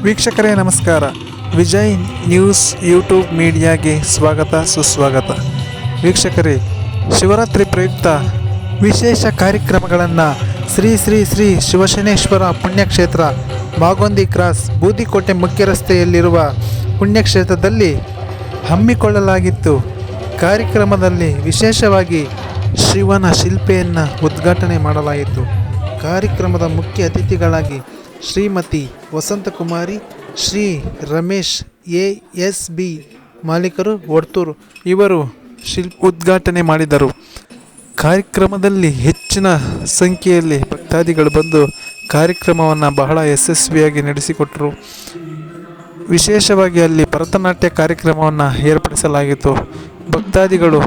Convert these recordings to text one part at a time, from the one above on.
ವೀಕ್ಷಕರೇ ನಮಸ್ಕಾರ. Vijay news YouTube ಮೀಡಿಯಾಗೆ ಸ್ವಾಗತ ಸುಸ್ವಾಗತ. ವೀಕ್ಷಕರೇ, ಶಿವರಾತ್ರಿ ಪ್ರಯುಕ್ತ ವಿಶೇಷ ಕಾರ್ಯಕ್ರಮಗಳನ್ನು ಶ್ರೀ ಶ್ರೀ ಶ್ರೀ ಶಿವಶನೇಶ್ವರ ಪುಣ್ಯಕ್ಷೇತ್ರ ಮಾಗೊಂದಿ ಕ್ರಾಸ್ ಬೂದಿಕೋಟೆ ಮುಖ್ಯ ರಸ್ತೆಯಲ್ಲಿರುವ ಪುಣ್ಯಕ್ಷೇತ್ರದಲ್ಲಿ ಹಮ್ಮಿಕೊಳ್ಳಲಾಗಿತ್ತು. ಕಾರ್ಯಕ್ರಮದಲ್ಲಿ ವಿಶೇಷವಾಗಿ ಶಿವನ ಶಿಲ್ಪೆಯನ್ನು ಉದ್ಘಾಟನೆ ಮಾಡಲಾಯಿತು. ಕಾರ್ಯಕ್ರಮದ ಮುಖ್ಯ ಅತಿಥಿಗಳಾಗಿ ಶ್ರೀಮತಿ ವಸಂತಕುಮಾರಿ, ಶ್ರೀ ರಮೇಶ್ ASB ಮಾಲೀಕರು ವರ್ತೂರು ಇವರು ಉದ್ಘಾಟನೆ ಮಾಡಿದರು. ಕಾರ್ಯಕ್ರಮದಲ್ಲಿ ಹೆಚ್ಚಿನ ಸಂಖ್ಯೆಯಲ್ಲಿ ಭಕ್ತಾದಿಗಳು ಬಂದು ಕಾರ್ಯಕ್ರಮವನ್ನು ಬಹಳ ಯಶಸ್ವಿಯಾಗಿ ನಡೆಸಿಕೊಟ್ಟರು. ವಿಶೇಷವಾಗಿ ಅಲ್ಲಿ ಭರತನಾಟ್ಯ ಕಾರ್ಯಕ್ರಮವನ್ನು ಏರ್ಪಡಿಸಲಾಗಿತ್ತು. ಭಕ್ತಾದಿಗಳು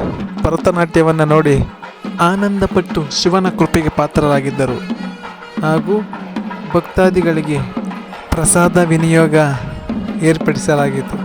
ಭರತನಾಟ್ಯವನ್ನು ನೋಡಿ ಆನಂದಪಟ್ಟು ಶಿವನ ಕೃಪೆಗೆ ಪಾತ್ರರಾಗಿದ್ದರು. ಹಾಗೂ ಭಕ್ತಾದಿಗಳಿಗೆ ಪ್ರಸಾದ ವಿನಿಯೋಗ ಏರ್ಪಡಿಸಲಾಗಿತ್ತು.